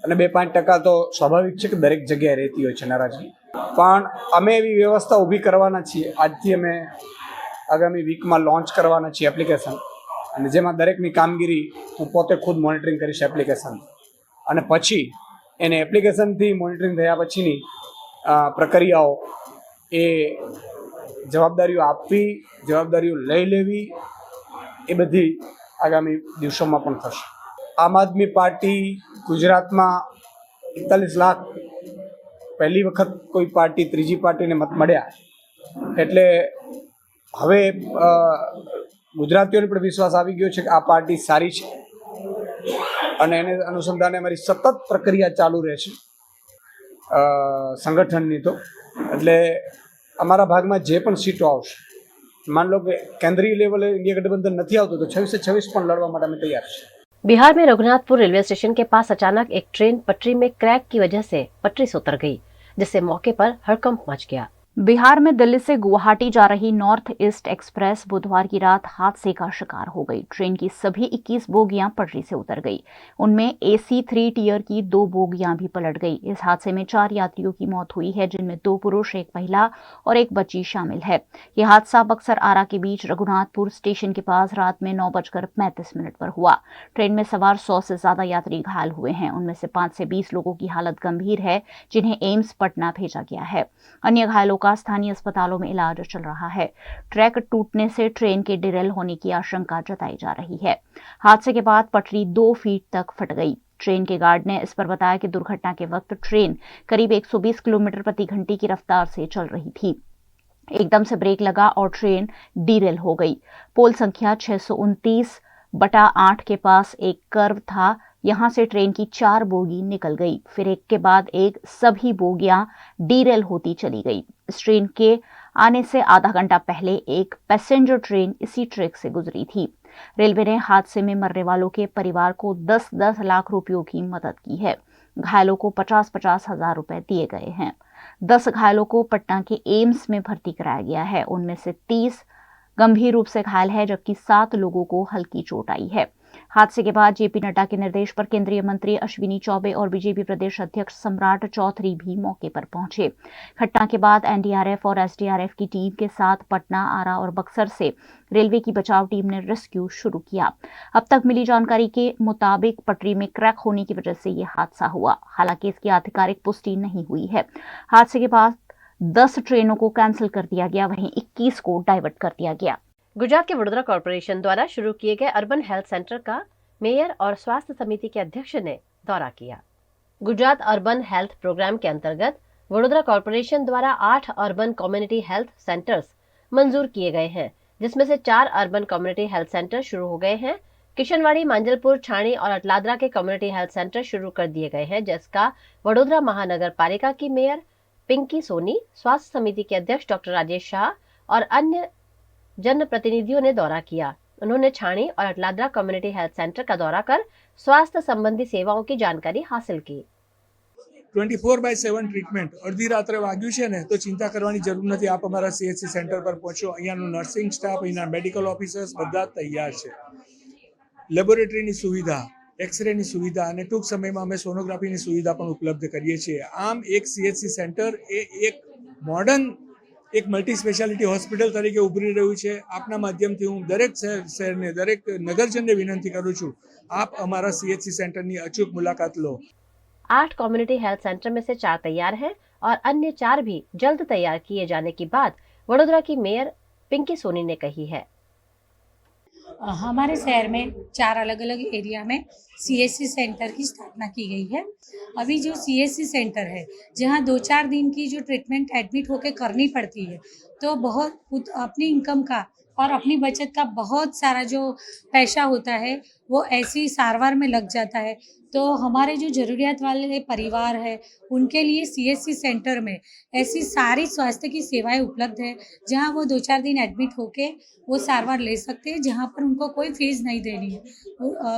અને 2-5% તો સ્વાભાવિક છે કે દરેક જગ્યાએ રહેતી હોય છે નારાજગી, પણ અમે એવી વ્યવસ્થા ઊભી કરવાના છીએ। આજથી અમે આગામી વીકમાં લોન્ચ કરવાના છીએ એપ્લિકેશન અને જેમાં દરેકની કામગીરી હું પોતે ખુદ મોનિટરિંગ કરીશ એપ્લિકેશન અને પછી એને એપ્લિકેશનથી મોનિટરિંગ થયા પછીની પ્રક્રિયાઓ એ જવાબદારીઓ આપવી, જવાબદારીઓ લઈ લેવી એ બધી આગામી દિવસોમાં પણ થશે। આમ આદમી પાર્ટી ગુજરાતમાં 41 લાખ પહેલી વખત કોઈ પાર્ટી ત્રીજી પાર્ટીને મત મળ્યા એટલે હવે ગુજરાતીઓને પણ વિશ્વાસ આવી ગયો છે કે આ પાર્ટી સારી છે અને એને અનુસંધાને અમારી સતત પ્રક્રિયા ચાલુ રહેશે સંગઠનની। તો એટલે અમારા ભાગમાં જે પણ સીટો આવશે, मान लो कि केंद्रीय लेवले इंडिया गठबंधन नहीं आवतो तो 26 से 26 पण लड़वा माटे અમે तैयार છે। बिहार में रघुनाथपुर रेलवे स्टेशन के पास अचानक एक ट्रेन पटरी में क्रैक की वजह से पटरी से उतर गई, जिससे मौके पर हड़कंप मच गया। बिहार में दिल्ली से गुवाहाटी जा रही नॉर्थ ईस्ट एक्सप्रेस बुधवार की रात हादसे का शिकार हो गई। ट्रेन की सभी 21 बोगियां पटरी से उतर गई। उनमें AC 3 टियर की 2 बोगियां भी पलट गई। इस हादसे में 4 यात्रियों की मौत हुई है, जिनमें 2 पुरुष, 1 महिला और 1 बच्ची शामिल है। यह हादसा बक्सर आरा के बीच रघुनाथपुर स्टेशन के पास रात में 9:35 पर हुआ। ट्रेन में सवार 100 से ज्यादा यात्री घायल हुए हैं। उनमें से 5 से 20 लोगों की हालत गंभीर है, जिन्हें एम्स पटना भेजा गया है। अन्य घायलों का स्थानीय अस्पतालों में इलाज चल रहा है। ट्रैक टूटने से ट्रेन के डिरेल होने की आशंका जताई जा रही है। हादसे के बाद पटरी 2 फीट तक फट गई। ट्रेन के गार्ड ने इस पर बताया कि दुर्घटना के वक्त ट्रेन करीब 120 किलोमीटर प्रति घंटे की रफ्तार से चल रही थी। एकदम से ब्रेक लगा और ट्रेन डिरेल हो गई। पोल संख्या 629/8 के पास एक कर्व था। यहां से ट्रेन की 4 बोगी निकल गई, फिर एक के बाद एक सभी बोगियां डीरेल होती चली गई। इस ट्रेन के आने से आधा घंटा पहले एक पैसेंजर ट्रेन इसी ट्रैक से गुजरी थी। रेलवे ने हादसे में मरने वालों के परिवार को 10-10 लाख रुपयों की मदद की है। घायलों को 50-50 हजार रुपए दिए गए हैं। 10 घायलों को पटना के एम्स में भर्ती कराया गया है। उनमें से 30 गंभीर रूप से घायल है, जबकि 7 लोगों को हल्की चोट आई है। हादसे के बाद जेपी नड्डा के निर्देश पर केंद्रीय मंत्री अश्विनी चौबे और बीजेपी प्रदेश अध्यक्ष सम्राट चौधरी भी मौके पर पहुंचे। घटना के बाद एनडीआरएफ और एसडीआरएफ की टीम के साथ पटना, आरा और बक्सर से रेलवे की बचाव टीम ने रेस्क्यू शुरू किया। अब तक मिली जानकारी के मुताबिक पटरी में क्रैक होने की वजह से यह हादसा हुआ। हालांकि इसकी आधिकारिक पुष्टि नहीं हुई है। हादसे के बाद 10 ट्रेनों को कैंसिल कर दिया गया, वहीं 21 को डाइवर्ट कर दिया गया। गुजरात के वडोदरा कॉर्पोरेशन द्वारा शुरू किए गए अर्बन हेल्थ सेंटर का मेयर और स्वास्थ्य समिति के अध्यक्ष ने दौरा किया। गुजरात अर्बन हेल्थ प्रोग्राम के अंतर्गत वडोदरा कॉर्पोरेशन द्वारा 8 अर्बन कम्युनिटी हेल्थ सेंटर्स मंजूर किए गए हैं, जिसमें से 4 अर्बन कम्युनिटी हेल्थ सेंटर शुरू हो गए हैं। किशनवाड़ी, मांजलपुर, छाणी और अटलादरा के कम्युनिटी हेल्थ सेंटर शुरू कर दिए गए हैं, जिसका वडोदरा महानगर पालिका की मेयर पिंकी सोनी, स्वास्थ्य समिति के अध्यक्ष डॉक्टर राजेश शाह और अन्य जनप्रतिनिधियों ने दौरा किया। उन्होंने छाणी और अटलादरा कम्युनिटी हेल्थ सेंटर का दौरा कर स्वास्थ्य संबंधी सेवाओं की जानकारी हासिल की। 24/7 ટ્રીટમેન્ટ અડધી રાત્રે વાગ્યું છે ને તો ચિંતા કરવાની જરૂર નથી. આપ અમારા CHC સેન્ટર પર પહોંચો. અહીંયાનું નર્સિંગ સ્ટાફ, અહીંના મેડિકલ ઓફિસર્સ બધા તૈયાર છે. લેબોરેટરીની સુવિધા, એક્સરેની સુવિધા અને ટૂંક સમયમાં અમે સોનોગ્રાફીની સુવિધા પણ ઉપલબ્ધ કરીએ છીએ. આમ એક CHC સેન્ટર એ એક મોડર્ન એક મલ્ટી સ્પેશિયાલિટી હોસ્પિટલ તરીકે ઉભરી રહ્યું છે. આપના માધ્યમથી હું દરેક શહેરને, દરેક નગરજનને વિનંતી કરું છું, આપ અમારા CHC સેન્ટરની અચૂક મુલાકાત લો. 8 कम्युनिटी हेल्थ सेंटर में से 4 तैयार हैं और अन्य 4 भी जल्द तैयार किए जाने की बात वडोदरा की मेयर पिंकी सोनी ने कही है। हमारे शहर में 4 अलग अलग एरिया में CHC सेंटर की स्थापना की गई है। अभी जो CHC सेंटर है, जहां 2-4 दिन की जो ट्रीटमेंट एडमिट होकर करनी पड़ती है, तो बहुत अपनी इनकम का और अपनी बचत का बहुत सारा जो पैसा होता है वो ऐसी सारवार में लग जाता है। तो हमारे जो ज़रूरियात वाले परिवार है, उनके लिए CHC सेंटर में ऐसी सारी स्वास्थ्य की सेवाएं उपलब्ध है, जहां वो 2-4 दिन एडमिट होके वो सारवार ले सकते हैं, जहां पर उनको कोई फीस नहीं देनी है,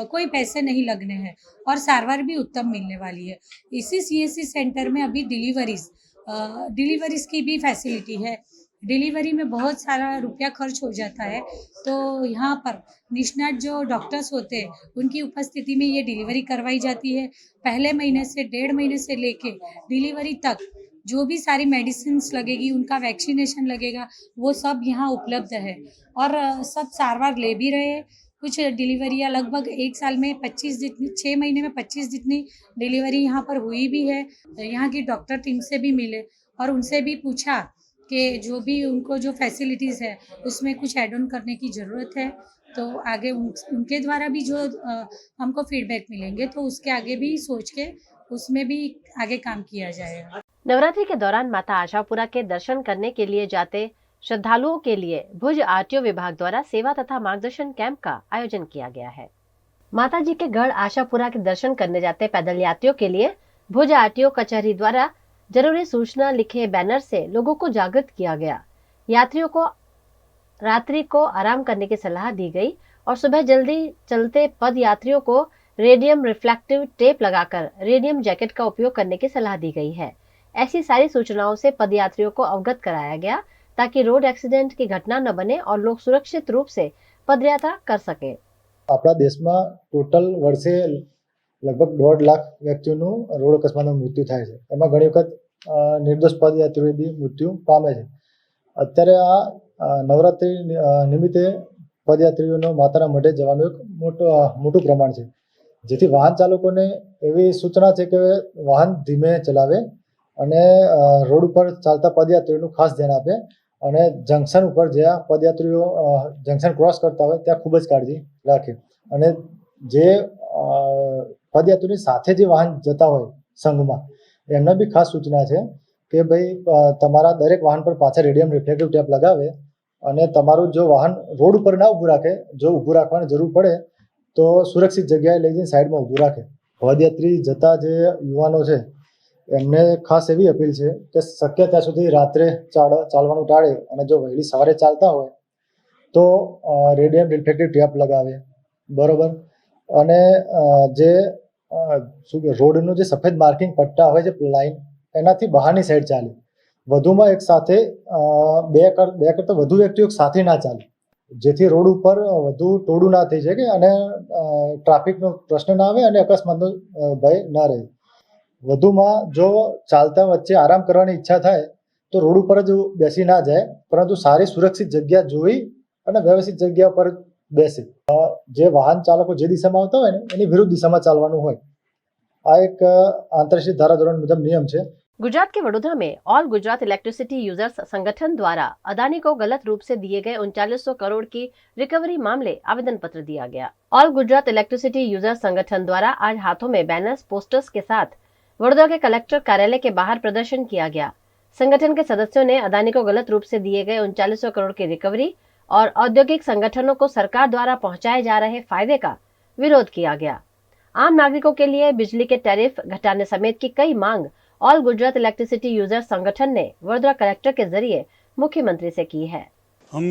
कोई पैसे नहीं लगने हैं और सारवार भी उत्तम मिलने वाली है। इसी CHC सेंटर में अभी डिलीवरीज की भी फैसिलिटी है। डिलीवरी में बहुत सारा रुपया खर्च हो जाता है, तो यहाँ पर निष्णात जो डॉक्टर्स होते हैं उनकी उपस्थिति में ये डिलीवरी करवाई जाती है। पहले महीने से 1.5 महीने से लेके डिलीवरी तक जो भी सारी मेडिसिन्स लगेगी, उनका वैक्सीनेशन लगेगा, वो सब यहाँ उपलब्ध है और सब सारवार ले भी रहे हैं। कुछ डिलीवरियाँ लगभग 1 साल में 25 जितनी, 6 महीने में 25 जितनी डिलीवरी यहाँ पर हुई भी है। यहाँ की डॉक्टर टीम से भी मिले और उनसे भी पूछा कि जो भी उनको जो फैसिलिटीज़ है उसमें कुछ ऐड ऑन करने की ज़रूरत है, तो आगे उनके द्वारा भी जो हमको फीडबैक मिलेंगे तो उसके आगे भी सोच के उसमें भी आगे काम किया जाएगा। नवरात्रि के दौरान माता आशापुरा के दर्शन करने के लिए जाते श्रद्धालुओं के लिए भुज RTO विभाग द्वारा सेवा तथा मार्गदर्शन कैंप का आयोजन किया गया है। माता जी के गढ़ आशापुरा के दर्शन करने जाते पैदल यात्रियों के लिए भुज RTO कचहरी द्वारा जरूरी सूचना लिखे बैनर से लोगों को जागृत किया गया। यात्रियों को रात्रि को आराम करने की सलाह दी गई और सुबह जल्दी चलते पद यात्रियों को रेडियम रिफ्लेक्टिव टेप लगाकर रेडियम जैकेट का उपयोग करने की सलाह दी गई है। ऐसी सारी सूचनाओं से पदयात्रियों को अवगत कराया गया ताकि रोड एक्सीडेंट की घटना न बने और लोग सुरक्षित रूप से पदयात्रा कर सके। આપણા દેશમાં ટોટલ વર્ષે લગભગ 1.5 લાખ વ્યક્તિઓનું રોડ અકસ્માતમાં મૃત્યુ થાય છે. એમાં ઘણી વખત નિર્દોષ પદયાત્રીઓ બી મૃત્યુ પામે છે. અત્યારે આ નવરાત્રિ નિમિત્તે પદયાત્રીઓનો માતાના મઢે જવાનું એક મોટું પ્રમાણ છે, જેથી વાહન ચાલકોને એવી સૂચના છે કે વાહન ધીમે ચલાવે અને રોડ ઉપર ચાલતા પદયાત્રીઓનું ખાસ ધ્યાન આપે અને જંકશન ઉપર જ્યાં પદયાત્રીઓ જંકશન ક્રોસ કરતા હોય ત્યાં ખૂબ જ કાળજી રાખે અને જે પદયાત્રીની સાથે જે વાહન જતા હોય સંઘમાં એમને બી ખાસ સૂચના છે કે ભાઈ તમારા દરેક વાહન પર પાછળ રેડિયમ રિફ્લેક્ટિવ ટેપ લગાવે અને તમારું જો વાહન રોડ ઉપર ના ઊભું રાખે, જો ઊભું રાખવાની જરૂર પડે તો સુરક્ષિત જગ્યાએ લઈ જઈને સાઈડમાં ઊભું રાખે. પદયાત્રી જતા જે યુવાનો છે એમને ખાસ એવી અપીલ છે કે શક્ય ત્યાં સુધી રાત્રે ચાલવાનું ટાળે અને જો વહેલી સવારે ચાલતા હોય તો રેડિયમ રિફ્લેક્ટિવ ટેપ લગાવે, બરોબર. અને જે રોડનું જે સફેદ માર્કિંગ પટ્ટા હોય છે લાઈન એનાથી બહારની સાઈડ ચાલે. વધુમાં એક સાથે બે કરતાં વધુ વ્યક્તિઓ સાથે ના ચાલે, જેથી રોડ ઉપર વધુ ટોળું ના થઈ શકે અને ટ્રાફિકનો પ્રશ્ન ના આવે અને અકસ્માતનો ભય ના રહે. વધુમાં જો ચાલતા વચ્ચે આરામ કરવાની ઈચ્છા થાય તો રોડ ઉપર જ બેસી ના જાય, પરંતુ સારી સુરક્ષિત જગ્યા જોઈ અને વ્યવસ્થિત જગ્યા પર બેસે. જે વાહન ચાલકો જે દિશામાં આવતા હોય ને એની વિરુદ્ધ દિશામાં ચાલવાનું હોય. આ એક આંતરરાष्ट्रीय ધારાધોરણ મુજબ નિયમ છે. गुजरात के वडोदरा में ऑल गुजरात इलेक्ट्रिसिटी यूजर्स संगठन द्वारा अदानी को गलत रूप से दिए गए 3900 करोड़ की रिकवरी मामले आवेदन पत्र दिया गया। ऑल गुजरात इलेक्ट्रिसिटी यूजर्स संगठन द्वारा आज हाथों में बैनर्स पोस्टर्स के साथ वडोदरा के कलेक्टर कार्यालय के बाहर प्रदर्शन किया गया। संगठन के सदस्यों ने अदानी को गलत रूप से दिए गए 3900 करोड़ की रिकवरी और औद्योगिक संगठनों को सरकार द्वारा पहुंचाए जा रहे फायदे का विरोध किया गया। आम नागरिकों के लिए बिजली के टैरिफ घटाने समेत की कई मांग ऑल गुजरात इलेक्ट्रिसिटी यूजर्स संगठन ने वडोदरा कलेक्टर के जरिए मुख्यमंत्री से की है। हम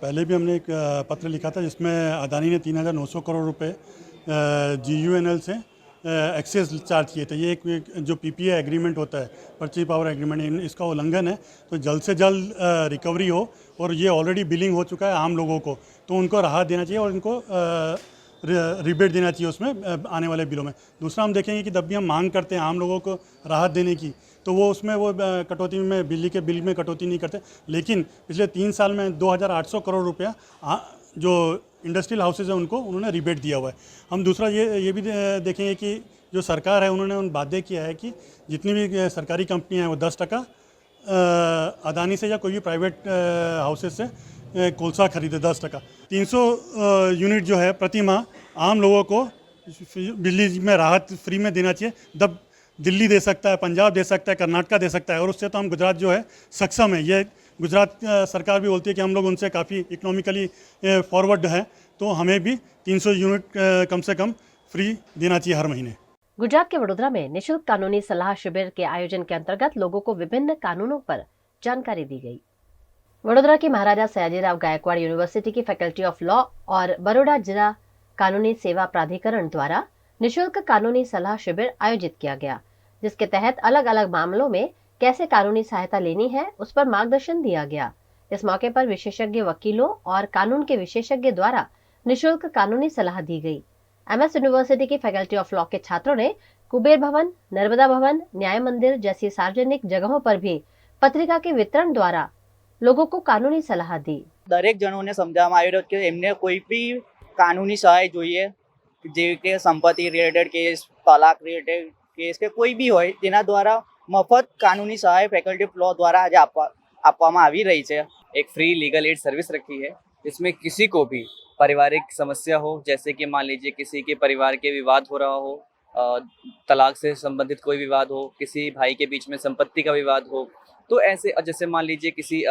पहले भी हमने एक पत्र लिखा था जिसमें अदानी ने 3,900 करोड़ रुपए GUNL से एक्सेस चार्ज किए थे। ये एक जो PPA एग्रीमेंट होता है, परचेज पावर एग्रीमेंट, इसका उल्लंघन है। तो जल्द से जल्द रिकवरी हो और ये ऑलरेडी बिलिंग हो चुका है आम लोगों को, तो उनको राहत देना चाहिए और इनको रिबेट देना चाहिए उसमें आने वाले बिलों में। दूसरा हम देखेंगे कि जब भी हम मांग करते हैं आम लोगों को राहत देने की, तो वो उसमें वो कटौती में बिजली के बिल में कटौती नहीं करते। लेकिन पिछले 3 साल में 2,800 करोड़ रुपया जो इंडस्ट्रियल हाउसेज है उनको उन्होंने रिबेट दिया हुआ है। हम दूसरा ये भी देखेंगे कि जो सरकार है उन्होंने उन बाध्य किया है कि जितनी भी सरकारी कंपनियाँ हैं वो 10% अदानी से या कोई भी प्राइवेट हाउसेज से कोलसा खरीदे 10%। 300 यूनिट जो है प्रति माह आम लोगों को बिजली में राहत फ्री में देना चाहिए। तब दिल्ली दे सकता है, पंजाब दे सकता है, कर्नाटका दे सकता है, और उससे तो हम गुजरात जो है सक्षम है। ये गुजरात सरकार भी बोलती है कि हम लोग उनसे काफ़ी इकोनॉमिकली फॉरवर्ड है, तो हमें भी 300 यूनिट कम से कम फ्री देना चाहिए हर महीने। गुजरात के वडोदरा में निःशुल्क कानूनी सलाह शिविर के आयोजन के अंतर्गत लोगों को विभिन्न कानूनों पर जानकारी दी गई। वडोदरा की महाराजा सयाजीराव गायकवाड़ यूनिवर्सिटी की फैकल्टी ऑफ लॉ और बड़ौदा जिला कानूनी सेवा प्राधिकरण द्वारा निःशुल्क कानूनी सलाह शिविर आयोजित किया गया, जिसके तहत अलग अलग मामलों में कैसे कानूनी सहायता लेनी है उस पर मार्गदर्शन दिया गया। इस मौके पर विशेषज्ञ वकीलों और कानून के विशेषज्ञ द्वारा निःशुल्क कानूनी सलाह दी गई। MS यूनिवर्सिटी की फैकल्टी ऑफ लॉ के छात्रों ने कुबेर भवन, नर्मदा भवन, न्याय मंदिर जैसी सार्वजनिक जगहों पर भी पत्रिका के वितरण द्वारा लोगों को कानूनी सलाह दी। દરેક જણોને સમજાવવામાં આવ્યું કે એમને કોઈ બી કાનૂની સહાય જોઈએ, જેવી કે સંપત્તિ રિલેટેડ કેસ, તલાક રિલેટેડ કેસ કે કોઈ બી હોય, તેના દ્વારા મફત કાનૂની સહાય ફેકલ્ટી ઓફ લॉ द्वारा આજે આપવામાં આવી रही है। एक फ्री लीगल एड सर्विस रखी है, इसमें किसी को भी पारिवारिक समस्या हो, जैसे कि मान लीजिए किसी के परिवार के विवाद हो रहा हो, तलाक से संबंधित कोई विवाद हो, किसी भाई के बीच में संपत्ति का विवाद हो, तो ऐसे जैसे मान लीजिए किसी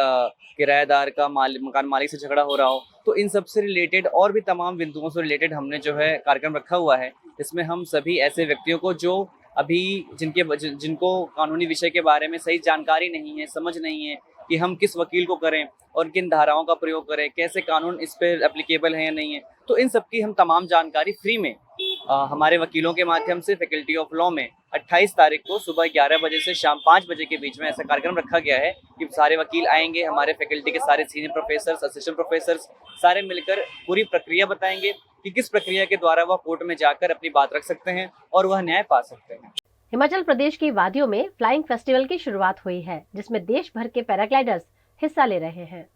किराएदार का मकान मालिक से झगड़ा हो रहा हो, तो इन सब से रिलेटेड और भी तमाम बिंदुओं से रिलेटेड हमने जो है कार्यक्रम रखा हुआ है। इसमें हम सभी ऐसे व्यक्तियों को जो अभी जिनको कानूनी विषय के बारे में सही जानकारी नहीं है, समझ नहीं है कि हम किस वकील को करें और किन धाराओं का प्रयोग करें, कैसे कानून इस पर एप्लीकेबल है या नहीं है, तो इन सब की हम तमाम जानकारी फ्री में हमारे वकीलों के माध्यम से फैकल्टी ऑफ लॉ में 28 तारीख को सुबह 11 बजे से शाम 5 बजे के बीच में ऐसा कार्यक्रम रखा गया है कि सारे वकील आएंगे, हमारे फैकल्टी के सारे सीनियर प्रोफेसर्स, असिस्टेंट प्रोफेसर्स सारे मिलकर पूरी प्रक्रिया बताएंगे कि किस प्रक्रिया के द्वारा वह कोर्ट में जाकर अपनी बात रख सकते हैं और वह न्याय पा सकते हैं। हिमाचल प्रदेश की वादियों में फ्लाइंग फेस्टिवल की शुरुआत हुई है, जिसमें देश भर के पैराग्लाइडर्स हिस्सा ले रहे हैं।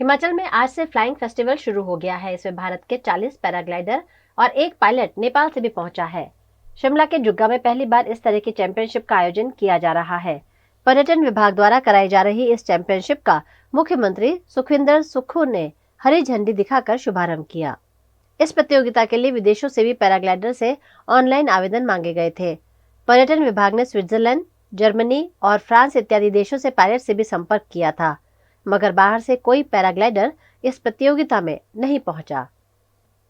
हिमाचल में आज से फ्लाइंग फेस्टिवल शुरू हो गया है। इसमें भारत के 40 पैराग्लाइडर और एक पायलट नेपाल से भी पहुंचा है। शिमला के जुग्गा में पहली बार इस तरह की चैंपियनशिप का आयोजन किया जा रहा है। पर्यटन विभाग द्वारा कराई जा रही इस चैंपियनशिप का मुख्यमंत्री सुखविंदर सुक्खू ने हरी झंडी दिखाकर शुभारंभ किया। इस प्रतियोगिता के लिए विदेशों से भी पैराग्लाइडर से ऑनलाइन आवेदन मांगे गए थे। पर्यटन विभाग ने स्विट्जरलैंड, जर्मनी और फ्रांस इत्यादि देशों से पायलट से भी संपर्क किया था, मगर बाहर से कोई पैराग्लाइडर इस प्रतियोगिता में नहीं पहुंचा।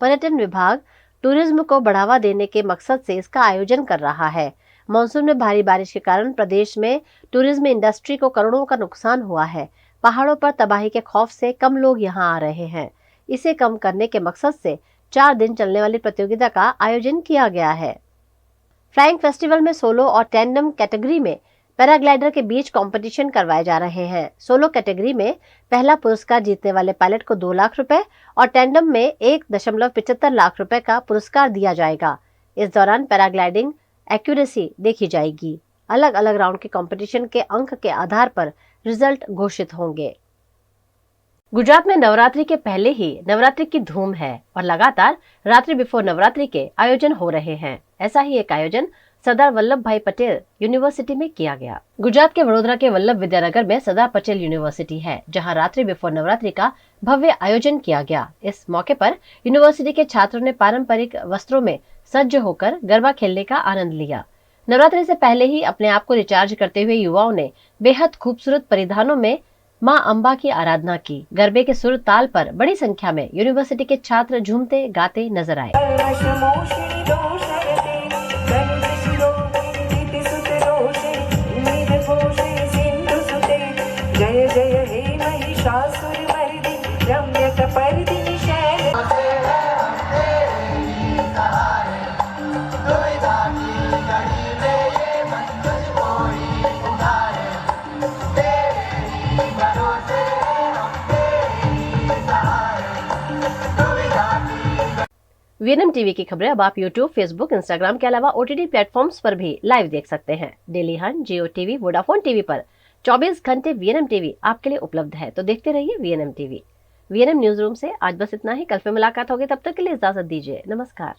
पर्यटन विभाग टूरिज्म को बढ़ावा देने के मकसद से इसका आयोजन कर रहा है। मानसून में भारी बारिश के कारण प्रदेश में टूरिज्म इंडस्ट्री को करोड़ों का नुकसान हुआ है। पहाड़ों पर तबाही के खौफ से कम लोग यहां आ रहे हैं। इसे कम करने के मकसद से 4 दिन चलने वाली प्रतियोगिता का आयोजन किया गया है। फ्लाइंग फेस्टिवल में सोलो और टैंडम कैटेगरी में पैराग्लाइडर के बीच कंपटीशन करवाए जा रहे हैं। सोलो कैटेगरी में पहला पुरस्कार जीतने वाले पायलट को 2 लाख रुपए और टैंडम में 1.75 लाख रुपए का पुरस्कार दिया जाएगा। इस दौरान पैराग्लाइडिंग एक्यूरेसी देखी जाएगी। अलग अलग राउंड के कंपटीशन के अंक के आधार पर रिजल्ट घोषित होंगे। गुजरात में नवरात्रि के पहले ही नवरात्रि की धूम है और लगातार रात्रि बिफोर नवरात्रि के आयोजन हो रहे हैं। ऐसा ही एक आयोजन सरदार वल्लभ भाई पटेल यूनिवर्सिटी में किया गया। गुजरात के वडोदरा के वल्लभ विद्यानगर में सरदार पटेल यूनिवर्सिटी है, जहां रात्रि बिफोर नवरात्रि का भव्य आयोजन किया गया। इस मौके पर यूनिवर्सिटी के छात्रों ने पारंपरिक वस्त्रों में सज्ज होकर गरबा खेलने का आनंद लिया। नवरात्रि से पहले ही अपने आप को रिचार्ज करते हुए युवाओं ने बेहद खूबसूरत परिधानों में मां अम्बा की आराधना की। गरबे के सुर ताल पर बड़ी संख्या में यूनिवर्सिटी के छात्र झूमते गाते नजर आए। जय जय हे महिषासुर मर्दिनी रम्यक पर्दिनी शैल वीएनएम टीवी की खबरें अब आप यूट्यूब, फेसबुक, इंस्टाग्राम के अलावा ओटीटी प्लेटफॉर्म्स पर भी लाइव देख सकते हैं। डेली हंट, जियो टीवी, वोडाफोन टीवी पर 24 घंटे वीएनएम टीवी आपके लिए उपलब्ध है, तो देखते रहिए VNM TV. VNM news room से आज बस इतना ही। कल फिर मुलाकात होगी, तब तक के लिए इजाजत दीजिए। नमस्कार।